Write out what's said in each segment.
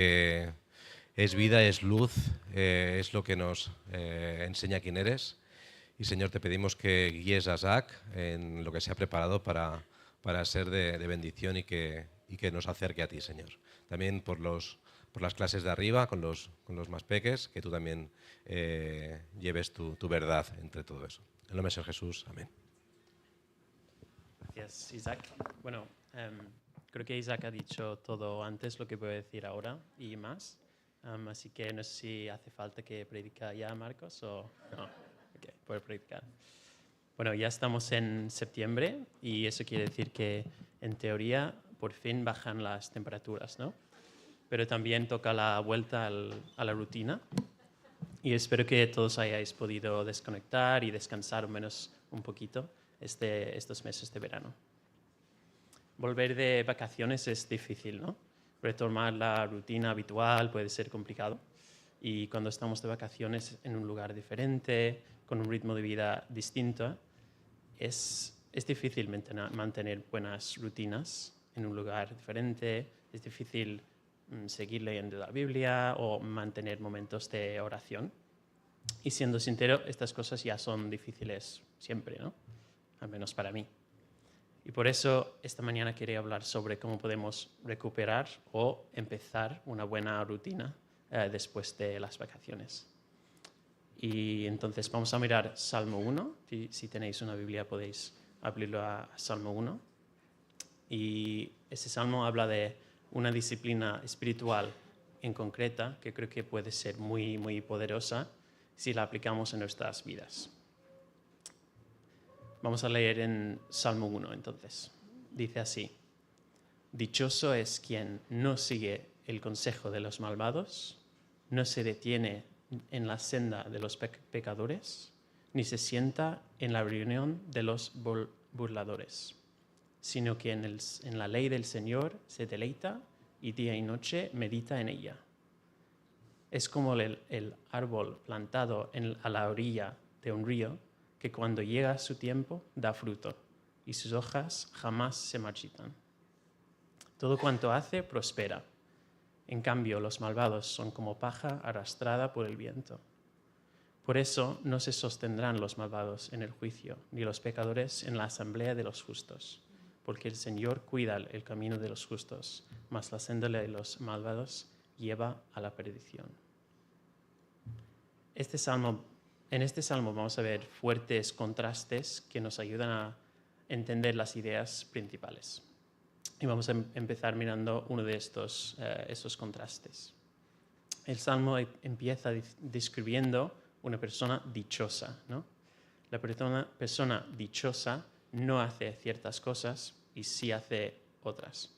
Es vida, es luz, es lo que nos enseña quién eres. Y Señor, te pedimos que guíes a Zach en lo que se ha preparado para ser de bendición y que nos acerque a ti, Señor. También por las clases de arriba, con los más peques, que tú también lleves tu verdad entre todo eso. En el nombre de Señor Jesús, amén. Gracias, Isaac. Bueno, creo que Isaac ha dicho todo antes lo que voy a decir ahora y más. Así que no sé si hace falta que predica ya, Marcos, o no. Ok, puedo predicar. Bueno, ya estamos en septiembre y eso quiere decir que en teoría por fin bajan las temperaturas, ¿no? Pero también toca la vuelta a la rutina y espero que todos hayáis podido desconectar y descansar al menos un poquito estos meses de verano. Volver de vacaciones es difícil, ¿no? Retomar la rutina habitual puede ser complicado. Y cuando estamos de vacaciones en un lugar diferente, con un ritmo de vida distinto, es difícil mantener buenas rutinas en un lugar diferente. Es difícil seguir leyendo la Biblia o mantener momentos de oración. Y siendo sincero, estas cosas ya son difíciles siempre, ¿no? Al menos para mí. Y por eso esta mañana quería hablar sobre cómo podemos recuperar o empezar una buena rutina después de las vacaciones. Y entonces vamos a mirar Salmo 1. Si tenéis una Biblia podéis abrirlo a Salmo 1. Y este salmo habla de una disciplina espiritual en concreta que creo que puede ser muy, muy poderosa si la aplicamos en nuestras vidas. Vamos a leer en Salmo 1 entonces. Dice así: Dichoso es quien no sigue el consejo de los malvados, no se detiene en la senda de los pecadores, ni se sienta en la reunión de los burladores, sino que en la ley del Señor se deleita y día y noche medita en ella. Es como el árbol plantado a la orilla de un río, que cuando llega su tiempo da fruto, y sus hojas jamás se marchitan. Todo cuanto hace prospera. En cambio, los malvados son como paja arrastrada por el viento. Por eso no se sostendrán los malvados en el juicio, ni los pecadores en la asamblea de los justos, porque el Señor cuida el camino de los justos, mas la senda de los malvados lleva a la perdición. En este salmo vamos a ver fuertes contrastes que nos ayudan a entender las ideas principales. Y vamos a empezar mirando uno de estos contrastes. El salmo empieza describiendo una persona dichosa, ¿no? La persona dichosa no hace ciertas cosas y sí hace otras.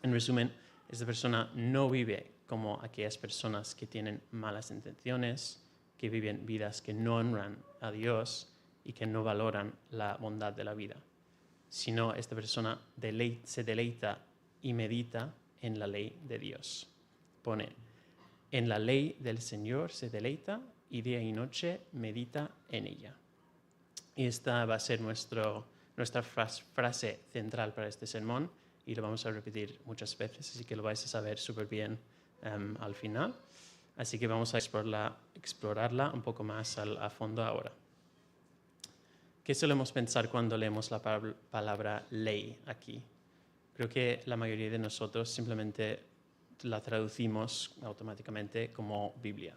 En resumen, esta persona no vive como aquellas personas que tienen malas intenciones, que viven vidas que no honran a Dios y que no valoran la bondad de la vida, sino esta persona se deleita y medita en la ley de Dios. Pone: en la ley del Señor se deleita y día y noche medita en ella. Y esta va a ser nuestra frase central para este sermón y lo vamos a repetir muchas veces, así que lo vais a saber súper bien al final. Así que vamos a explorarla un poco más a fondo ahora. ¿Qué solemos pensar cuando leemos la palabra ley aquí? Creo que la mayoría de nosotros simplemente la traducimos automáticamente como Biblia.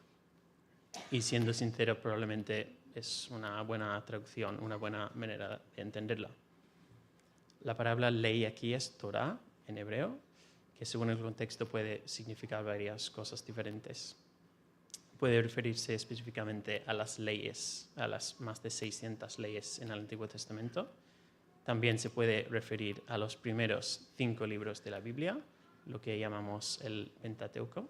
Y siendo sincero, probablemente es una buena traducción, una buena manera de entenderla. La palabra ley aquí es Torah en hebreo, que según el contexto puede significar varias cosas diferentes. Puede referirse específicamente a las leyes, a las más de 600 leyes en el Antiguo Testamento. También se puede referir a los primeros 5 libros de la Biblia, lo que llamamos el Pentateuco.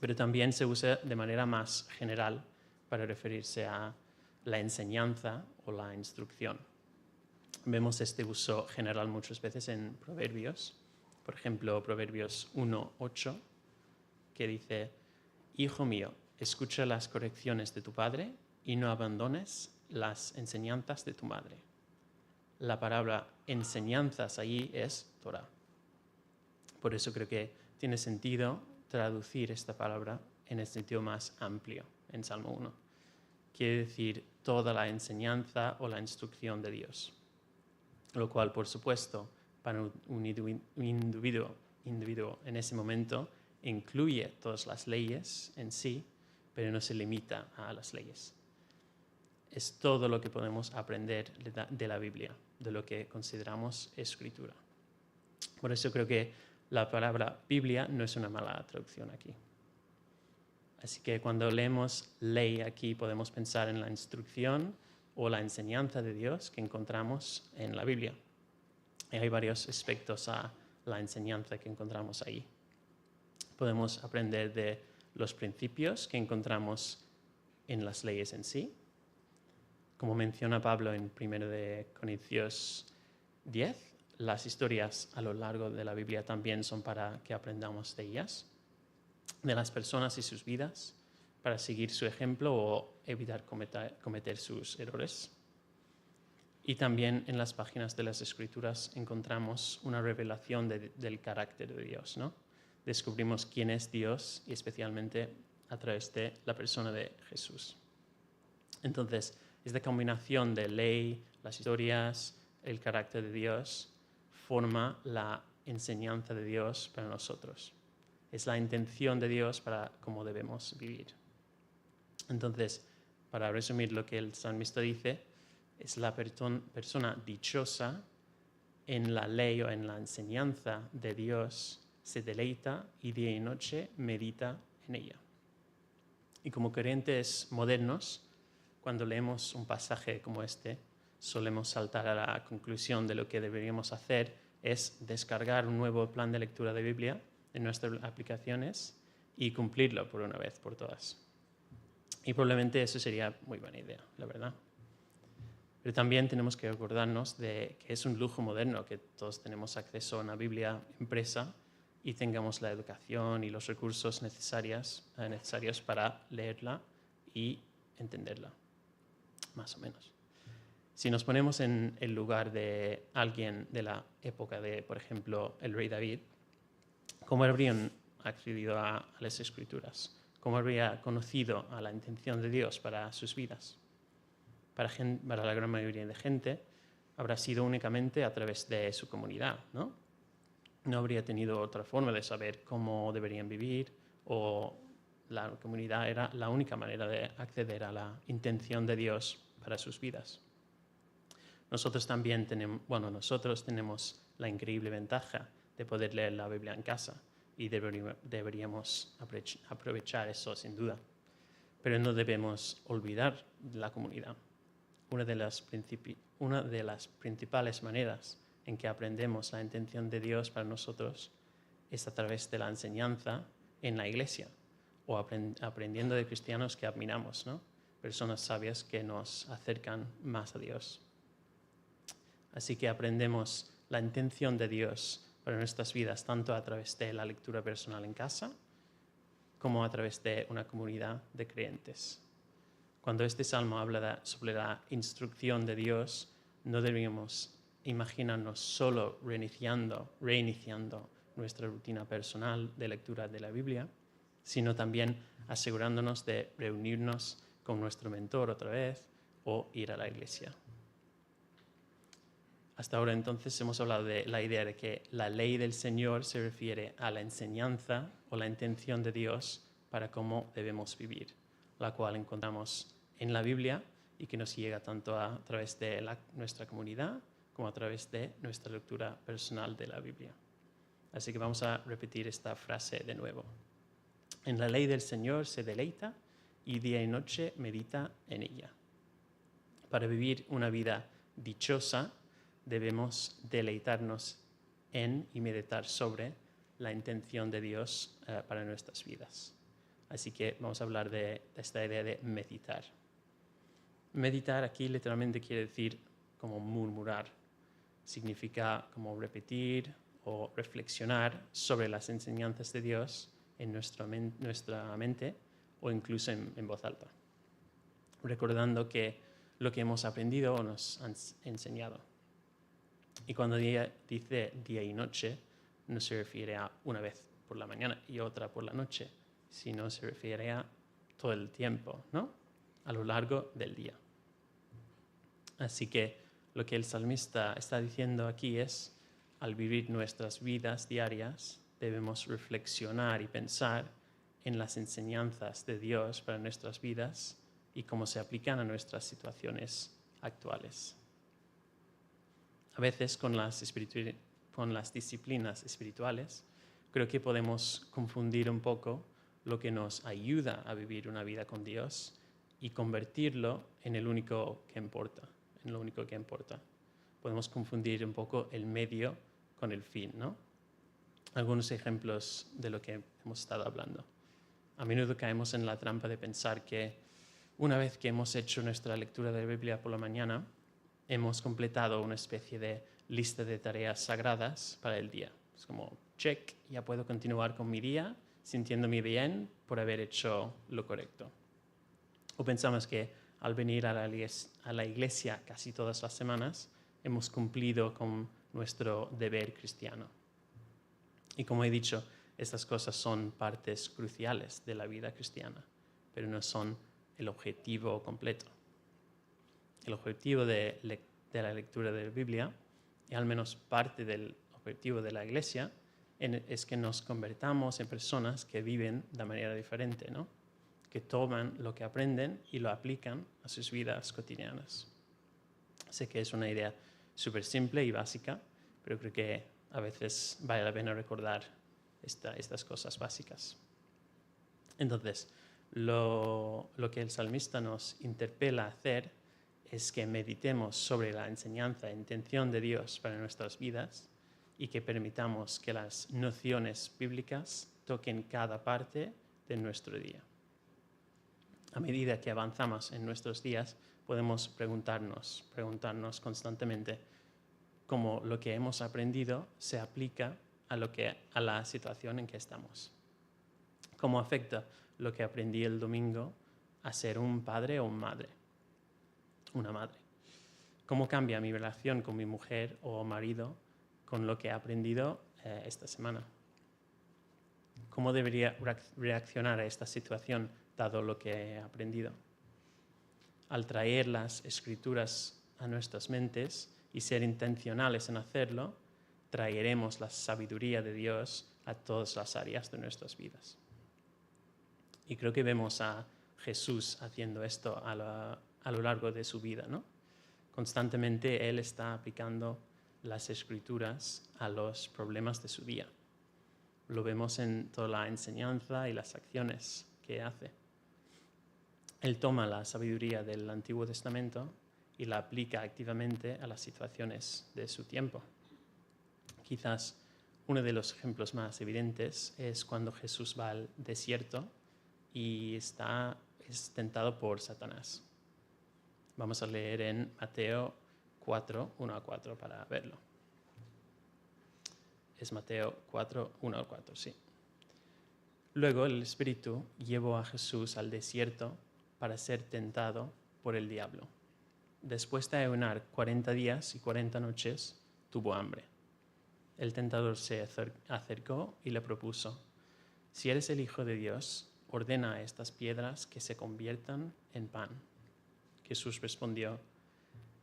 Pero también se usa de manera más general para referirse a la enseñanza o la instrucción. Vemos este uso general muchas veces en Proverbios. Por ejemplo, Proverbios 1:8, que dice: Hijo mío, escucha las correcciones de tu padre y no abandones las enseñanzas de tu madre. La palabra enseñanzas allí es Torah. Por eso creo que tiene sentido traducir esta palabra en el sentido más amplio en Salmo 1. Quiere decir toda la enseñanza o la instrucción de Dios. Lo cual, por supuesto, para un individuo en ese momento incluye todas las leyes en sí, pero no se limita a las leyes. Es todo lo que podemos aprender de la Biblia, de lo que consideramos escritura. Por eso creo que la palabra Biblia no es una mala traducción aquí. Así que cuando leemos ley aquí podemos pensar en la instrucción o la enseñanza de Dios que encontramos en la Biblia. Y hay varios aspectos a la enseñanza que encontramos ahí. Podemos aprender de los principios que encontramos en las leyes en sí. Como menciona Pablo en 1 Corintios 10, las historias a lo largo de la Biblia también son para que aprendamos de ellas, de las personas y sus vidas, para seguir su ejemplo o evitar cometer sus errores. Y también en las páginas de las Escrituras encontramos una revelación del carácter de Dios, ¿no? Descubrimos quién es Dios y especialmente a través de la persona de Jesús. Entonces, esta combinación de ley, las historias, el carácter de Dios, forma la enseñanza de Dios para nosotros. Es la intención de Dios para cómo debemos vivir. Entonces, para resumir lo que el salmista dice, es la persona dichosa en la ley o en la enseñanza de Dios, se deleita y día y noche medita en ella. Y como creyentes modernos, cuando leemos un pasaje como este, solemos saltar a la conclusión de lo que deberíamos hacer es descargar un nuevo plan de lectura de Biblia en nuestras aplicaciones y cumplirlo por una vez por todas. Y probablemente eso sería muy buena idea, la verdad. Pero también tenemos que acordarnos de que es un lujo moderno que todos tenemos acceso a una Biblia impresa y tengamos la educación y los recursos necesarios para leerla y entenderla, más o menos. Si nos ponemos en el lugar de alguien de la época de, por ejemplo, el rey David, ¿cómo habrían accedido a las Escrituras? ¿Cómo habría conocido a la intención de Dios para sus vidas? Para la gran mayoría de gente, habrá sido únicamente a través de su comunidad, ¿no? No habría tenido otra forma de saber cómo deberían vivir, o la comunidad era la única manera de acceder a la intención de Dios para sus vidas. Nosotros tenemos la increíble ventaja de poder leer la Biblia en casa y deberíamos aprovechar eso sin duda. Pero no debemos olvidar la comunidad. Una de las principales maneras en que aprendemos la intención de Dios para nosotros es a través de la enseñanza en la iglesia o aprendiendo de cristianos que admiramos, ¿no? Personas sabias que nos acercan más a Dios. Así que aprendemos la intención de Dios para nuestras vidas tanto a través de la lectura personal en casa como a través de una comunidad de creyentes. Cuando este salmo habla sobre la instrucción de Dios, no deberíamos imaginarnos solo reiniciando nuestra rutina personal de lectura de la Biblia, sino también asegurándonos de reunirnos con nuestro mentor otra vez o ir a la iglesia. Hasta ahora entonces hemos hablado de la idea de que la ley del Señor se refiere a la enseñanza o la intención de Dios para cómo debemos vivir, la cual encontramos en la Biblia y que nos llega tanto a través de nuestra comunidad como a través de nuestra lectura personal de la Biblia. Así que vamos a repetir esta frase de nuevo. En la ley del Señor se deleita y día y noche medita en ella. Para vivir una vida dichosa, debemos deleitarnos en y meditar sobre la intención de Dios para nuestras vidas. Así que vamos a hablar de esta idea de meditar. Meditar aquí literalmente quiere decir como murmurar. Significa como repetir o reflexionar sobre las enseñanzas de Dios en nuestra mente o incluso en voz alta, recordando que lo que hemos aprendido o nos han enseñado. Y cuando dice día y noche, no se refiere a una vez por la mañana y otra por la noche, sino se refiere a todo el tiempo, ¿no? A lo largo del día. Así que lo que el salmista está diciendo aquí es, al vivir nuestras vidas diarias, debemos reflexionar y pensar en las enseñanzas de Dios para nuestras vidas y cómo se aplican a nuestras situaciones actuales. A veces con las disciplinas espirituales, creo que podemos confundir un poco lo que nos ayuda a vivir una vida con Dios y convertirlo en el único que importa, en lo único que importa. Podemos confundir un poco el medio con el fin, ¿no? Algunos ejemplos de lo que hemos estado hablando. A menudo caemos en la trampa de pensar que una vez que hemos hecho nuestra lectura de la Biblia por la mañana, hemos completado una especie de lista de tareas sagradas para el día. Es como, check, ya puedo continuar con mi día sintiéndome bien por haber hecho lo correcto. O pensamos que al venir a la iglesia casi todas las semanas, hemos cumplido con nuestro deber cristiano. Y como he dicho, estas cosas son partes cruciales de la vida cristiana, pero no son el objetivo completo. El objetivo de la lectura de la Biblia, y al menos parte del objetivo de la iglesia, es que nos convertamos en personas que viven de manera diferente, ¿no? Que toman lo que aprenden y lo aplican a sus vidas cotidianas. Sé que es una idea súper simple y básica, pero creo que a veces vale la pena recordar estas cosas básicas. Entonces, lo que el salmista nos interpela a hacer es que meditemos sobre la enseñanza e intención de Dios para nuestras vidas y que permitamos que las nociones bíblicas toquen cada parte de nuestro día. A medida que avanzamos en nuestros días, podemos preguntarnos constantemente cómo lo que hemos aprendido se aplica a la situación en que estamos. ¿Cómo afecta lo que aprendí el domingo a ser un padre o una madre? ¿Cómo cambia mi relación con mi mujer o marido con lo que he aprendido esta semana? ¿Cómo debería reaccionar a esta situación dado lo que he aprendido? Al traer las escrituras a nuestras mentes y ser intencionales en hacerlo, traeremos la sabiduría de Dios a todas las áreas de nuestras vidas. Y creo que vemos a Jesús haciendo esto a lo largo de su vida, ¿no? Constantemente Él está aplicando las escrituras a los problemas de su día. Lo vemos en toda la enseñanza y las acciones que hace. Él toma la sabiduría del Antiguo Testamento y la aplica activamente a las situaciones de su tiempo. Quizás uno de los ejemplos más evidentes es cuando Jesús va al desierto y es tentado por Satanás. Vamos a leer en Mateo 4, 1 a 4 para verlo. Es Mateo 4, 1 a 4, sí. Luego el Espíritu llevó a Jesús al desierto para ser tentado por el diablo. Después de ayunar 40 días y 40 noches, tuvo hambre. El tentador se acercó y le propuso: si eres el Hijo de Dios, ordena a estas piedras que se conviertan en pan. Jesús respondió: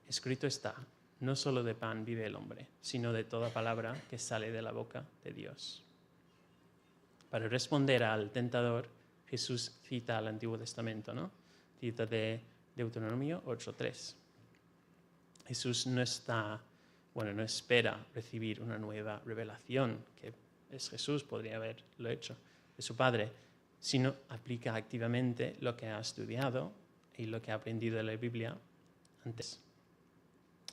escrito está, no solo de pan vive el hombre, sino de toda palabra que sale de la boca de Dios. Para responder al tentador, Jesús cita al Antiguo Testamento, ¿no? Cita de Deuteronomio 8:3. Jesús no espera recibir una nueva revelación, que es Jesús, podría haberlo hecho, de su Padre, sino aplica activamente lo que ha estudiado y lo que ha aprendido de la Biblia antes.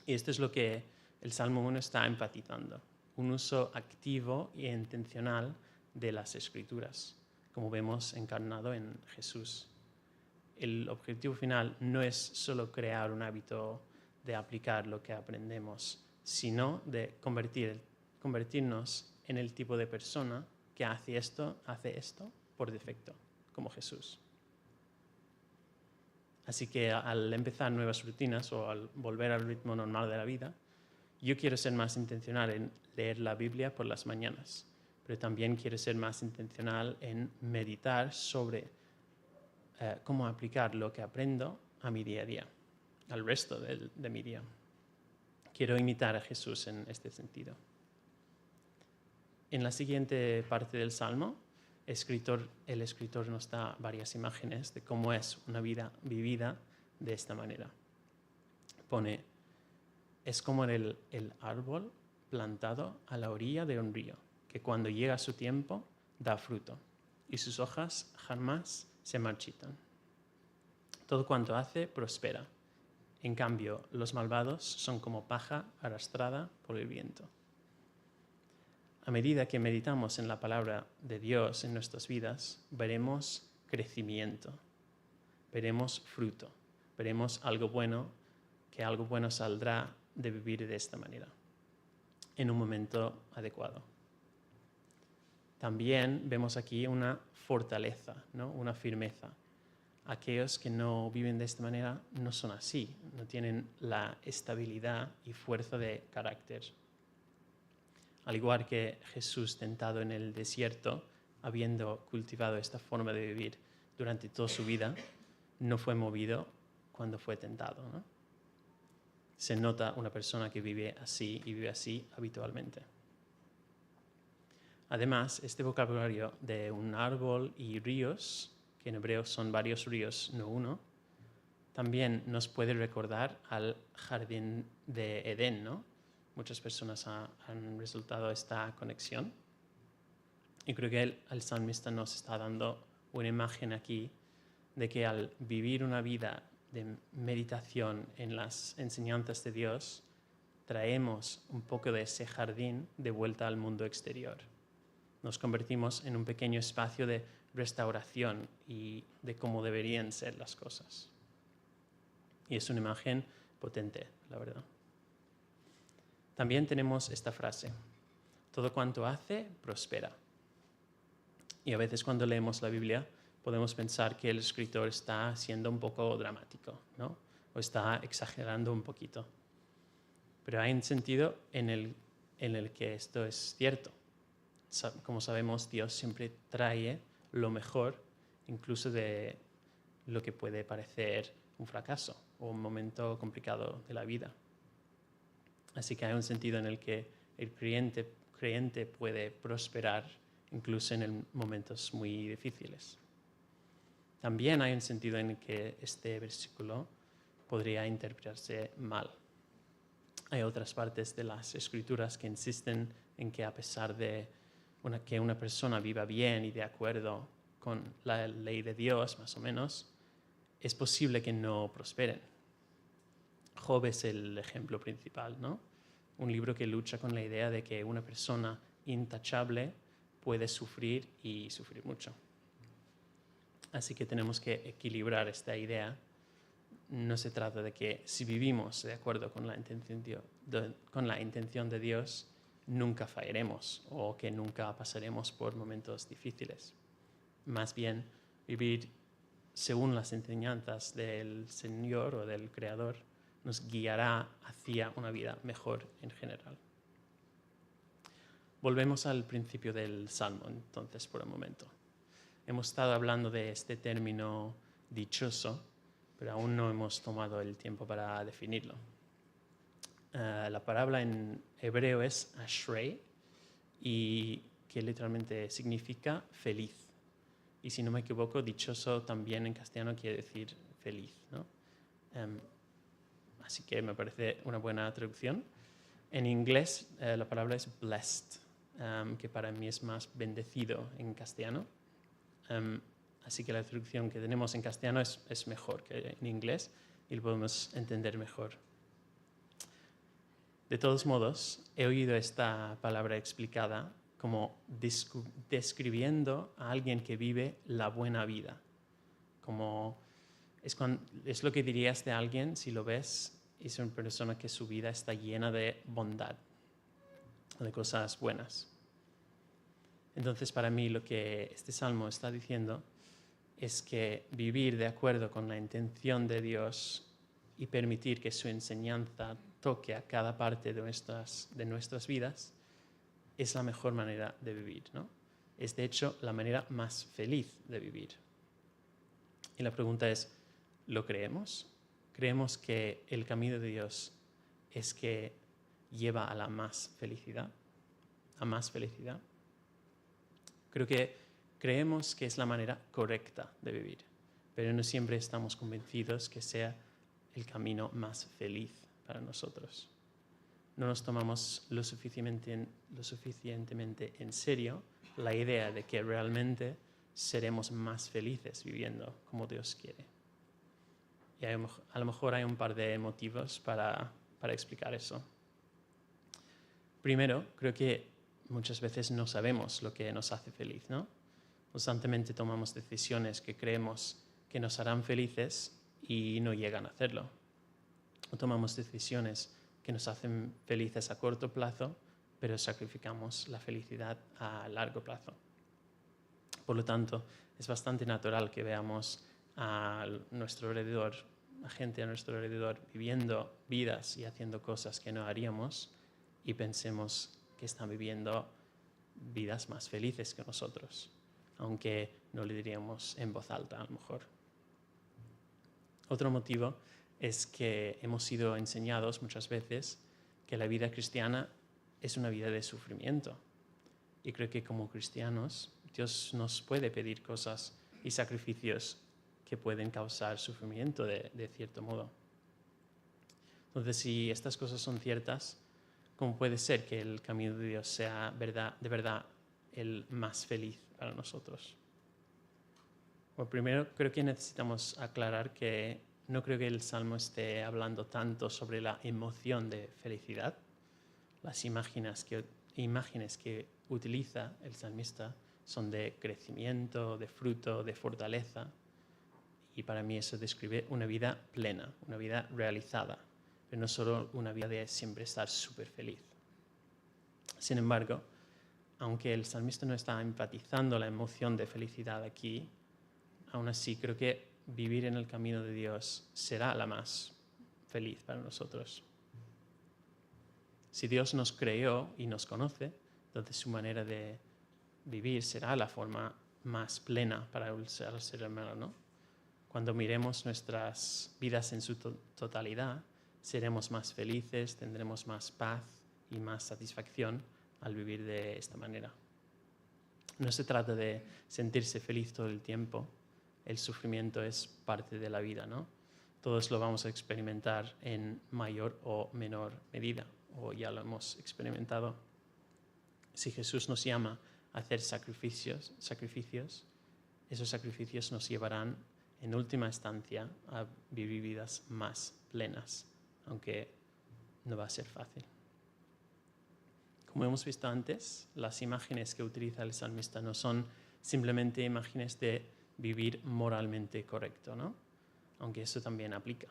Y esto es lo que el Salmo 1 está enfatizando, un uso activo e intencional de las Escrituras, como vemos encarnado en Jesús. El objetivo final no es solo crear un hábito de aplicar lo que aprendemos, sino de convertirnos en el tipo de persona que hace esto por defecto, como Jesús. Así que al empezar nuevas rutinas o al volver al ritmo normal de la vida, yo quiero ser más intencional en leer la Biblia por las mañanas. pero también quiero ser más intencional en meditar sobre cómo aplicar lo que aprendo a mi día a día, al resto de mi día. Quiero imitar a Jesús en este sentido. En la siguiente parte del Salmo, el escritor nos da varias imágenes de cómo es una vida vivida de esta manera. Pone, es como el árbol plantado a la orilla de un río, que cuando llega su tiempo da fruto, y sus hojas jamás se marchitan. Todo cuanto hace prospera. En cambio, los malvados son como paja arrastrada por el viento. A medida que meditamos en la palabra de Dios en nuestras vidas, veremos crecimiento, veremos fruto, veremos algo bueno, que algo bueno saldrá de vivir de esta manera, en un momento adecuado. También vemos aquí una fortaleza, ¿no? Una firmeza. Aquellos que no viven de esta manera no son así, no tienen la estabilidad y fuerza de carácter. Al igual que Jesús tentado en el desierto, habiendo cultivado esta forma de vivir durante toda su vida, no fue movido cuando fue tentado, ¿no? Se nota una persona que vive así y vive así habitualmente. Además, este vocabulario de un árbol y ríos, que en hebreo son varios ríos, no uno, también nos puede recordar al jardín de Edén, ¿no? Muchas personas han resultado esta conexión. Y creo que el salmista nos está dando una imagen aquí de que al vivir una vida de meditación en las enseñanzas de Dios, traemos un poco de ese jardín de vuelta al mundo exterior. Nos convertimos en un pequeño espacio de restauración y de cómo deberían ser las cosas. Y es una imagen potente, la verdad. También tenemos esta frase, todo cuanto hace, prospera. Y a veces cuando leemos la Biblia podemos pensar que el escritor está siendo un poco dramático, ¿no? O está exagerando un poquito. Pero hay un sentido en el que esto es cierto. Como sabemos, Dios siempre trae lo mejor, incluso de lo que puede parecer un fracaso o un momento complicado de la vida. Así que hay un sentido en el que el creyente puede prosperar incluso en momentos muy difíciles. También hay un sentido en el que este versículo podría interpretarse mal. Hay otras partes de las Escrituras que insisten en que a pesar de que una persona viva bien y de acuerdo con la ley de Dios, más o menos, es posible que no prosperen. Job es el ejemplo principal, ¿no? Un libro que lucha con la idea de que una persona intachable puede sufrir y sufrir mucho. Así que tenemos que equilibrar esta idea. No se trata de que si vivimos de acuerdo con la intención de Dios, nunca fallaremos o que nunca pasaremos por momentos difíciles. Más bien, vivir según las enseñanzas del Señor o del Creador nos guiará hacia una vida mejor en general. Volvemos al principio del Salmo, entonces, por un momento. Hemos estado hablando de este término dichoso, pero aún no hemos tomado el tiempo para definirlo. La palabra en hebreo es ashrei, y que literalmente significa feliz. Y si no me equivoco, dichoso también en castellano quiere decir feliz, ¿no? Así que me parece una buena traducción. En inglés la palabra es blessed, que para mí es más bendecido en castellano. Así que la traducción que tenemos en castellano es mejor que en inglés y lo podemos entender mejor. De todos modos, he oído esta palabra explicada como describiendo a alguien que vive la buena vida. Como es lo que dirías de alguien si lo ves, es una persona que su vida está llena de bondad, de cosas buenas. Entonces, para mí, lo que este salmo está diciendo es que vivir de acuerdo con la intención de Dios y permitir que su enseñanza toque a cada parte de nuestras vidas es la mejor manera de vivir, ¿no? Es de hecho la manera más feliz de vivir. Y la pregunta es, ¿lo creemos? ¿Creemos que el camino de Dios es que lleva a la más felicidad? ¿A más felicidad? Creo que creemos que es la manera correcta de vivir, pero no siempre estamos convencidos que sea el camino más feliz para nosotros. No nos tomamos lo suficientemente en serio la idea de que realmente seremos más felices viviendo como Dios quiere. Y a lo mejor hay un par de motivos para explicar eso. Primero, creo que muchas veces no sabemos lo que nos hace feliz, ¿no? Constantemente tomamos decisiones que creemos que nos harán felices y no llegan a hacerlo. O tomamos decisiones que nos hacen felices a corto plazo, pero sacrificamos la felicidad a largo plazo. Por lo tanto, es bastante natural que veamos a nuestro alrededor, a gente a nuestro alrededor viviendo vidas y haciendo cosas que no haríamos y pensemos que están viviendo vidas más felices que nosotros, aunque no le diríamos en voz alta a lo mejor. Otro motivo es que hemos sido enseñados muchas veces que la vida cristiana es una vida de sufrimiento. Y creo que como cristianos Dios nos puede pedir cosas y sacrificios que pueden causar sufrimiento de cierto modo. Entonces, si estas cosas son ciertas, ¿cómo puede ser que el camino de Dios sea de verdad el más feliz para nosotros? Bueno, primero creo que necesitamos aclarar que no creo que el Salmo esté hablando tanto sobre la emoción de felicidad. Las imágenes que utiliza el salmista son de crecimiento, de fruto, de fortaleza. Y para mí eso describe una vida plena, una vida realizada, pero no solo una vida de siempre estar súper feliz. Sin embargo, aunque el salmista no está enfatizando la emoción de felicidad aquí, aún así creo que vivir en el camino de Dios será la más feliz para nosotros. Si Dios nos creó y nos conoce, entonces su manera de vivir será la forma más plena para el ser humano, ¿no? Cuando miremos nuestras vidas en su totalidad, seremos más felices, tendremos más paz y más satisfacción al vivir de esta manera. No se trata de sentirse feliz todo el tiempo. El sufrimiento es parte de la vida, ¿no? Todos lo vamos a experimentar en mayor o menor medida, o ya lo hemos experimentado. Si Jesús nos llama a hacer sacrificios, esos sacrificios nos llevarán en última instancia a vivir vidas más plenas, aunque no va a ser fácil. Como hemos visto antes, las imágenes que utiliza el salmista no son simplemente imágenes de vivir moralmente correcto, ¿no? Aunque eso también aplica.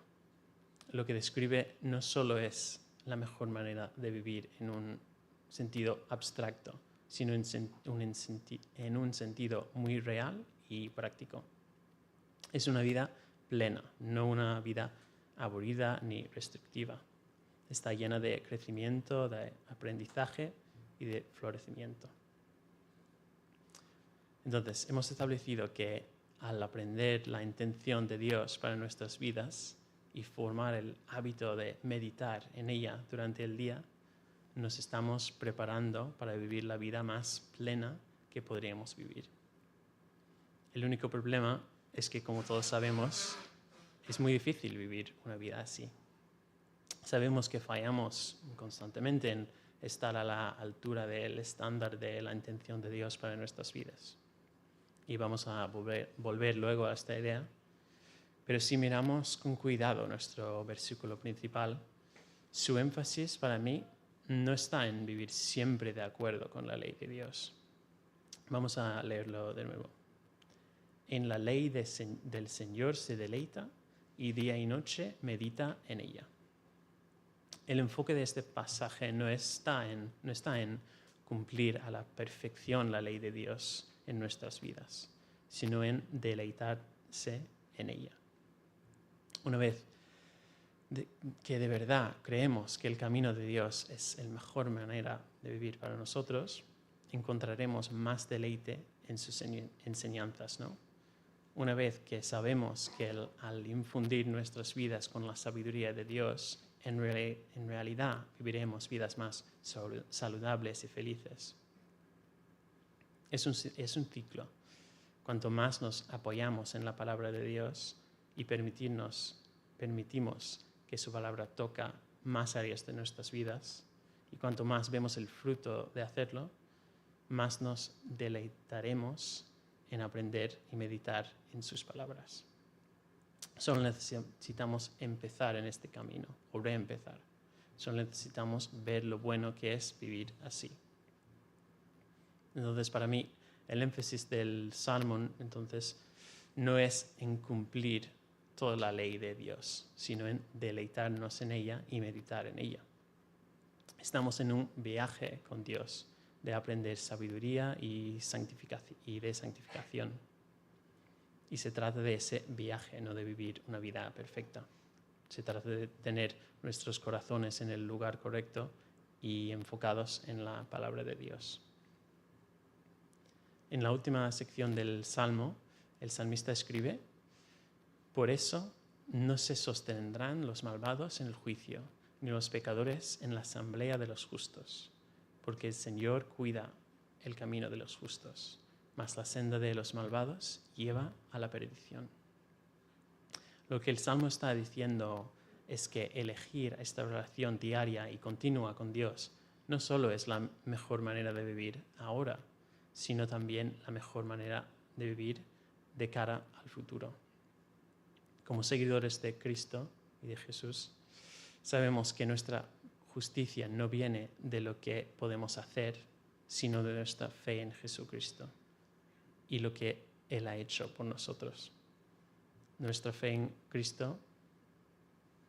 Lo que describe no solo es la mejor manera de vivir en un sentido abstracto, sino en un sentido muy real y práctico. Es una vida plena, no una vida aburrida ni restrictiva. Está llena de crecimiento, de aprendizaje y de florecimiento. Entonces, hemos establecido que al aprender la intención de Dios para nuestras vidas y formar el hábito de meditar en ella durante el día, nos estamos preparando para vivir la vida más plena que podríamos vivir. El único problema es que, como todos sabemos, es muy difícil vivir una vida así. Sabemos que fallamos constantemente en estar a la altura del estándar de la intención de Dios para nuestras vidas. Y vamos a volver luego a esta idea. Pero si miramos con cuidado nuestro versículo principal, su énfasis para mí no está en vivir siempre de acuerdo con la ley de Dios. Vamos a leerlo de nuevo. En la ley del Señor se deleita y día y noche medita en ella. El enfoque de este pasaje no está en cumplir a la perfección la ley de Dios en nuestras vidas, sino en deleitarse en ella. Una vez que de verdad creemos que el camino de Dios es la mejor manera de vivir para nosotros, encontraremos más deleite en sus enseñanzas, ¿no? Una vez que sabemos que al infundir nuestras vidas con la sabiduría de Dios, en realidad viviremos vidas más saludables y felices. Es un ciclo. Cuanto más nos apoyamos en la palabra de Dios y permitimos que su palabra toca más áreas de nuestras vidas, y cuanto más vemos el fruto de hacerlo, más nos deleitaremos en aprender y meditar en sus palabras. Solo necesitamos empezar en este camino, o reempezar. Solo necesitamos ver lo bueno que es vivir así. Entonces, para mí, el énfasis del Salmo, entonces, no es en cumplir toda la ley de Dios, sino en deleitarnos en ella y meditar en ella. Estamos en un viaje con Dios de aprender sabiduría y de santificación. Y se trata de ese viaje, no de vivir una vida perfecta. Se trata de tener nuestros corazones en el lugar correcto y enfocados en la palabra de Dios. En la última sección del Salmo, el salmista escribe: por eso no se sostendrán los malvados en el juicio, ni los pecadores en la asamblea de los justos, porque el Señor cuida el camino de los justos, mas la senda de los malvados lleva a la perdición. Lo que el Salmo está diciendo es que elegir esta relación diaria y continua con Dios no solo es la mejor manera de vivir ahora, sino también la mejor manera de vivir de cara al futuro. Como seguidores de Cristo y de Jesús, sabemos que nuestra justicia no viene de lo que podemos hacer, sino de nuestra fe en Jesucristo y lo que Él ha hecho por nosotros. Nuestra fe en Cristo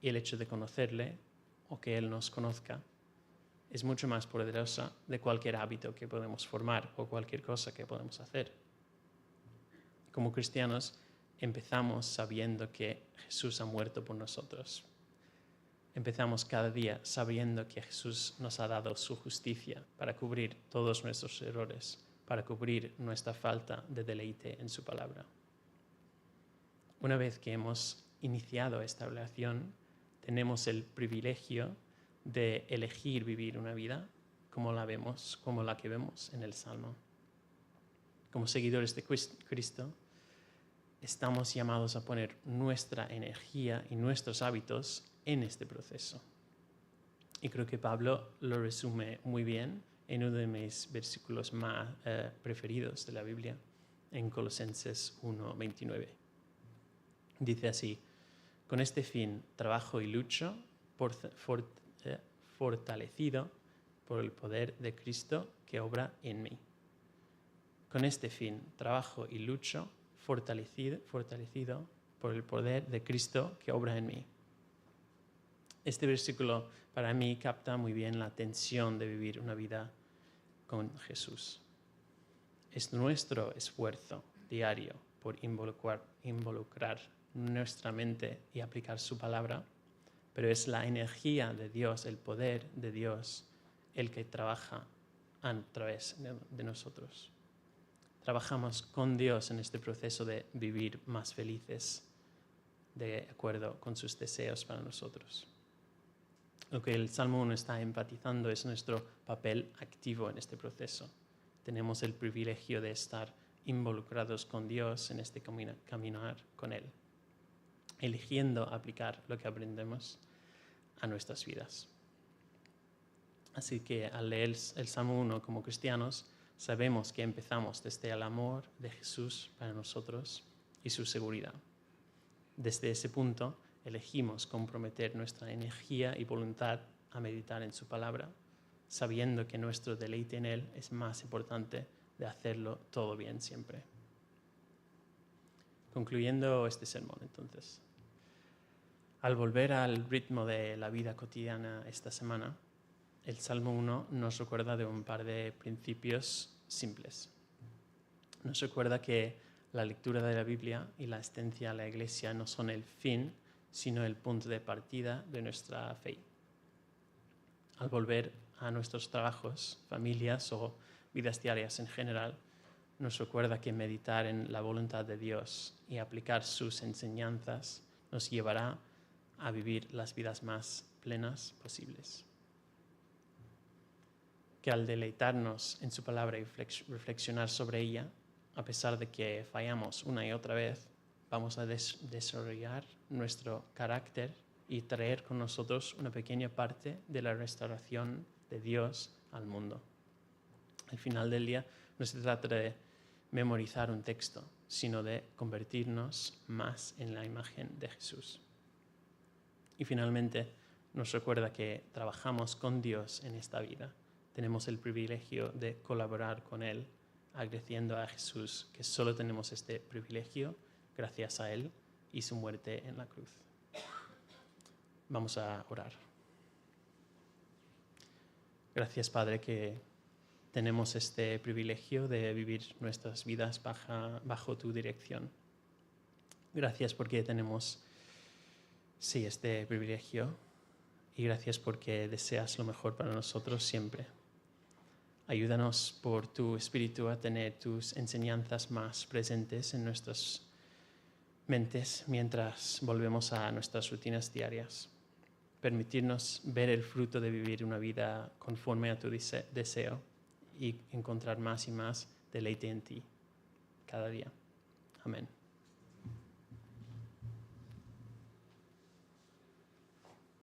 y el hecho de conocerle o que Él nos conozca es mucho más poderosa de cualquier hábito que podemos formar o cualquier cosa que podemos hacer. Como cristianos, empezamos sabiendo que Jesús ha muerto por nosotros. Empezamos cada día sabiendo que Jesús nos ha dado su justicia para cubrir todos nuestros errores, para cubrir nuestra falta de deleite en su palabra. Una vez que hemos iniciado esta relación, tenemos el privilegio de elegir vivir una vida como la que vemos en el Salmo. Como seguidores de Cristo, estamos llamados a poner nuestra energía y nuestros hábitos en este proceso. Y creo que Pablo lo resume muy bien en uno de mis versículos más preferidos de la Biblia, en Colosenses 1:29. Dice así: con este fin trabajo y lucho, fortalecido por el poder de Cristo que obra en mí. Con este fin trabajo y lucho, fortalecido por el poder de Cristo que obra en mí. Este versículo para mí capta muy bien la tensión de vivir una vida con Jesús. Es nuestro esfuerzo diario por involucrar nuestra mente y aplicar su palabra, pero es la energía de Dios, el poder de Dios, el que trabaja a través de nosotros. Trabajamos con Dios en este proceso de vivir más felices, de acuerdo con sus deseos para nosotros. Lo que el Salmo 1 está enfatizando es nuestro papel activo en este proceso. Tenemos el privilegio de estar involucrados con Dios en este caminar con Él, eligiendo aplicar lo que aprendemos a nuestras vidas. Así que al leer el Salmo 1 como cristianos, sabemos que empezamos desde el amor de Jesús para nosotros y su seguridad. Desde ese punto, elegimos comprometer nuestra energía y voluntad a meditar en su palabra, sabiendo que nuestro deleite en Él es más importante de hacerlo todo bien siempre. Concluyendo este sermón, entonces, al volver al ritmo de la vida cotidiana esta semana, el Salmo 1 nos recuerda de un par de principios simples. Nos recuerda que la lectura de la Biblia y la asistencia a la iglesia no son el fin, sino el punto de partida de nuestra fe. Al volver a nuestros trabajos, familias o vidas diarias en general, nos recuerda que meditar en la voluntad de Dios y aplicar sus enseñanzas nos llevará a vivir las vidas más plenas posibles. Que al deleitarnos en su palabra y reflexionar sobre ella, a pesar de que fallamos una y otra vez, vamos a desarrollar nuestro carácter y traer con nosotros una pequeña parte de la restauración de Dios al mundo. Al final del día no se trata de memorizar un texto, sino de convertirnos más en la imagen de Jesús. Y finalmente nos recuerda que trabajamos con Dios en esta vida. Tenemos el privilegio de colaborar con Él, agradeciendo a Jesús que solo tenemos este privilegio gracias a Él y su muerte en la cruz. Vamos a orar. Gracias, Padre, que tenemos este privilegio de vivir nuestras vidas bajo tu dirección. Gracias porque tenemos, este privilegio, y gracias porque deseas lo mejor para nosotros siempre. Ayúdanos por tu Espíritu a tener tus enseñanzas más presentes en nuestras mentes mientras volvemos a nuestras rutinas diarias. Permitirnos ver el fruto de vivir una vida conforme a tu deseo y encontrar más y más deleite en ti cada día. Amén.